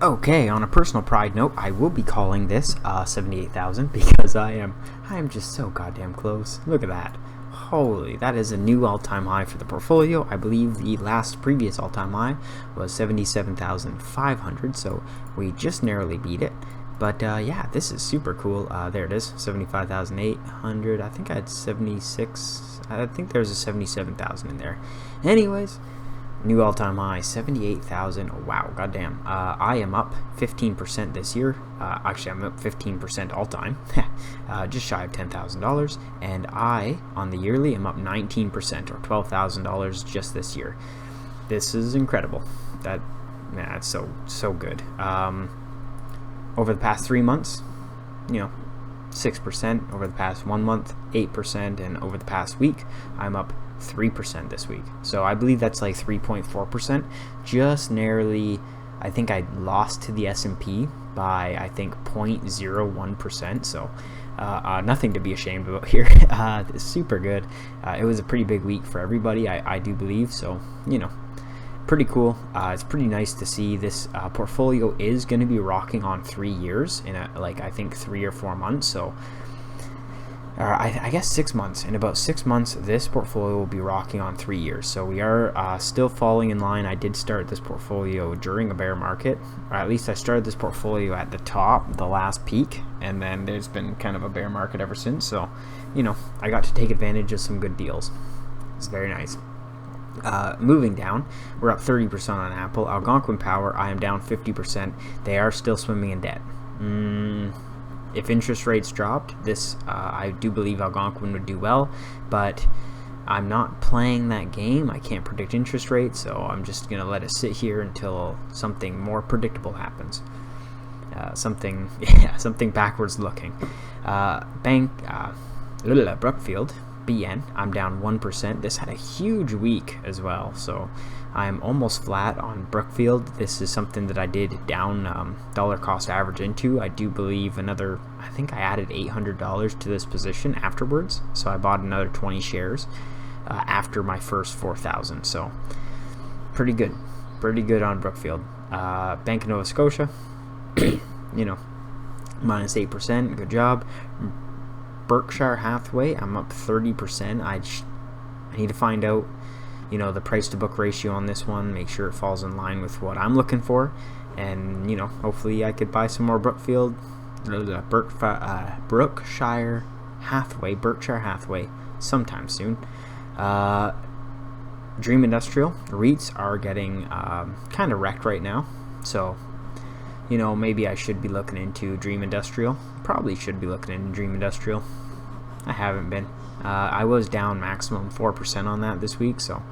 Okay, on a personal pride note, I will be calling this 78,000 because I am just so goddamn close. Look at that. Holy, that is a new all-time high for the portfolio. I believe the previous all-time high was 77,500, so we just narrowly beat it. But yeah, this is super cool. There it is, 75,800. I think I had 76. I think there's a 77,000 in there. Anyways, new all-time high, 78,000. Wow, goddamn. I am up 15% this year. Actually, I'm up 15% all-time, just shy of $10,000. And I, on the yearly, am up 19%, or $12,000 just this year. This is incredible. That's so good. Over the past 3 months, 6%. Over the past 1 month, 8%. And over the past week, I'm up 3% this week. So I believe that's like 3.4%. Just narrowly, I think I lost to the S&P by, I think, 0.01%. So nothing to be ashamed about here. It's super good. It was a pretty big week for everybody, I do believe. So, pretty cool. It's pretty nice to see this portfolio is going to be rocking on 3 years in I think 3 or 4 months. So I guess 6 months. In about 6 months, this portfolio will be rocking on 3 years. So we are still falling in line. I did start this portfolio during a bear market, or at least I started this portfolio at the top, the last peak, and then there's been kind of a bear market ever since. So, I got to take advantage of some good deals. It's very nice. Moving down, we're up 30% on Apple. Algonquin Power, I am down 50%. They are still swimming in debt. If interest rates dropped, I do believe Algonquin would do well, but I'm not playing that game. I can't predict interest rates, so I'm just going to let it sit here until something more predictable happens. Something backwards looking. Brookfield, BN, I'm down 1%. This had a huge week as well, so I'm almost flat on Brookfield. This is something that I did down dollar cost average into. I do believe I think I added $800 to this position afterwards, so I bought another 20 shares after my first 4,000. So pretty good on Brookfield. Bank of Nova Scotia, minus 8%. Good job. Berkshire Hathaway, I'm up 30%. I need to find out, the price to book ratio on this one, make sure it falls in line with what I'm looking for, and hopefully I could buy some more Berkshire Hathaway sometime soon. Dream Industrial REITs are getting kind of wrecked right now, so maybe I should be looking into Dream Industrial. Probably should be looking into Dream Industrial. I haven't been. I was down maximum 4% on that this week, so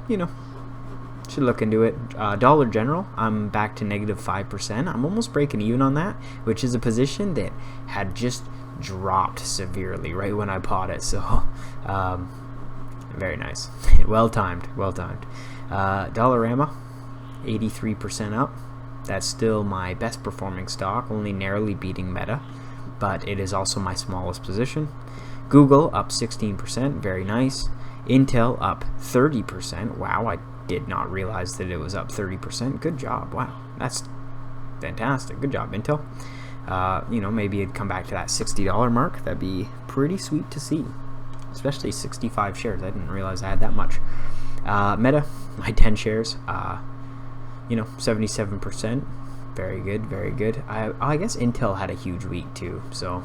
should look into it. Dollar General, I'm back to negative 5%. I'm almost breaking even on that, which is a position that had just dropped severely right when I bought it. So very nice. well timed. Dollarama, 83% up. That's still my best performing stock, only narrowly beating Meta, but it is also my smallest position. Google up 16%, very nice. Intel up 30%. Wow, I did not realize that it was up 30%. Good job. Wow, that's fantastic. Good job, Intel. Maybe it'd come back to that $60 mark. That'd be pretty sweet to see, especially 65 shares. I didn't realize I had that much. Meta, my 10 shares. 77%. Very good. I guess Intel had a huge week too, so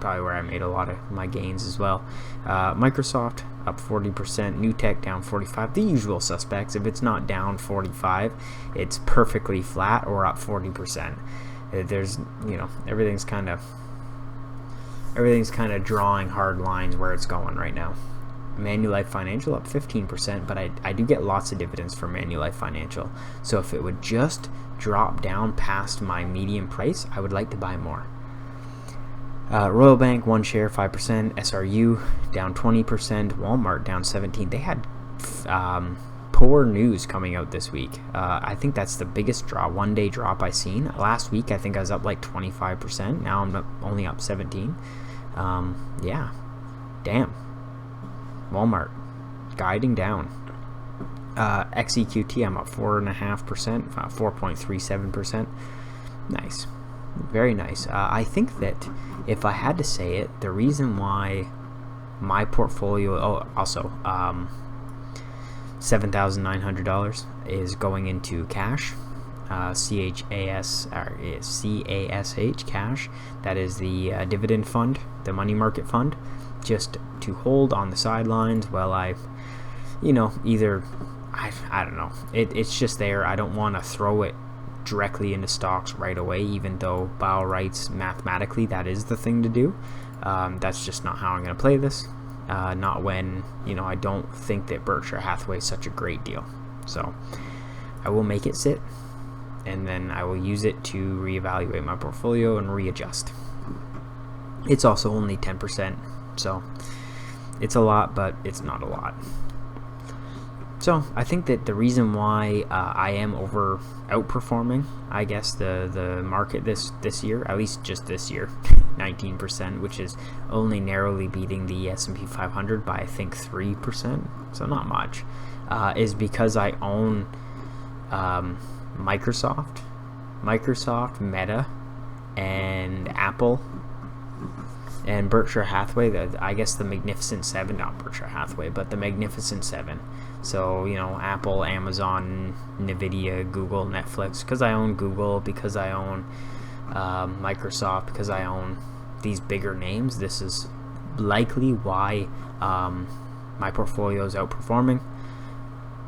probably where I made a lot of my gains as well. Microsoft up 40%. NEWT down 45%. The usual suspects. If it's not down 45%, it's perfectly flat or up 40%. There's everything's kind of drawing hard lines where it's going right now. Manulife Financial up 15%, but I do get lots of dividends from Manulife Financial. So if it would just drop down past my median price, I would like to buy more. Royal Bank, 1 share, 5%. SRU down 20%. Walmart down 17%. They had poor news coming out this week. I think that's the biggest one-day drop I've seen. Last week, I think I was up like 25%. Now I'm only up 17%. Yeah, damn. Walmart guiding down. XEQT, I'm up 4.5%, 4.37%. Nice. Very nice. I think that if I had to say it, the reason why my portfolio, also $7,900 is going into cash, CASH, cash. That is the dividend fund, the money market fund, just to hold on the sidelines while I, either, I don't know, it's just there. I don't want to throw it directly into stocks right away, even though bio rights, mathematically, that is the thing to do. That's just not how I'm going to play this. Not when, I don't think that Berkshire Hathaway is such a great deal. So I will make it sit, and then I will use it to reevaluate my portfolio and readjust. It's also only 10%, so it's a lot, but it's not a lot. So I think that the reason why I am outperforming, I guess, the market this year, at least just this year, 19%, which is only narrowly beating the S&P 500 by, I think, 3%, so not much, is because I own Microsoft, Meta, and Apple, and Berkshire Hathaway. I guess the Magnificent Seven, not Berkshire Hathaway, but the Magnificent Seven. So, Apple, Amazon, Nvidia, Google, Netflix, because I own Google, because I own Microsoft, because I own these bigger names. This is likely why my portfolio is outperforming.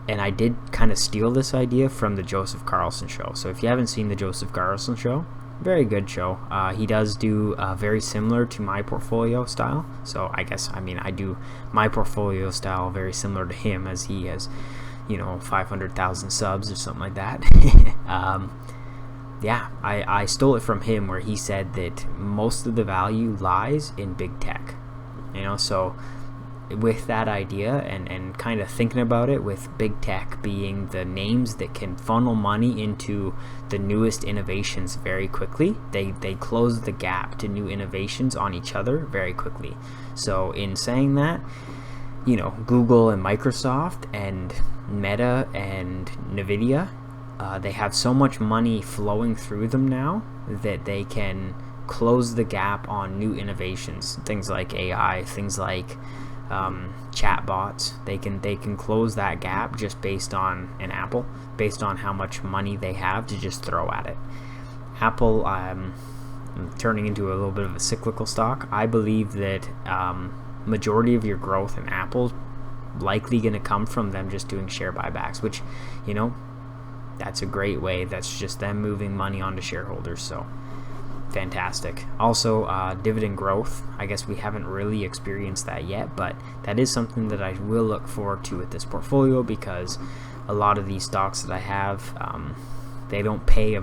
And I did kind of steal this idea from the Joseph Carlson show. So if you haven't seen the Joseph Carlson show, very good show. He does do very similar to my portfolio style. So I do my portfolio style very similar to him, as he has, 500,000 subs or something like that. I stole it from him, where he said that most of the value lies in big tech. So with that idea and kind of thinking about it, with big tech being the names that can funnel money into the newest innovations very quickly, they close the gap to new innovations on each other very quickly. So in saying that, Google and Microsoft and Meta and Nvidia, they have so much money flowing through them now that they can close the gap on new innovations, things like AI, things like chatbots. They can close that gap just based on Apple, based on how much money they have to just throw at it. Apple, turning into a little bit of a cyclical stock. I believe that majority of your growth in Apple's likely going to come from them just doing share buybacks, which, that's a great way. That's just them moving money onto shareholders. So fantastic. Also, dividend growth. I guess we haven't really experienced that yet, but that is something that I will look forward to with this portfolio, because a lot of these stocks that I have, they don't pay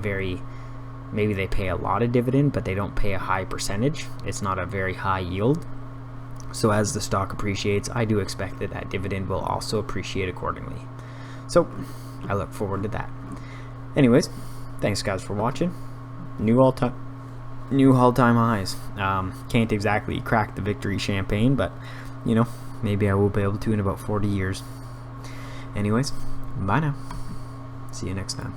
maybe they pay a lot of dividend, but they don't pay a high percentage. It's not a very high yield. So as the stock appreciates, I do expect that dividend will also appreciate accordingly. So I look forward to that. Anyways, thanks guys for watching. New all-time highs. Can't exactly crack the victory champagne, but maybe I will be able to in about 40 years. Anyways, bye now. See you next time.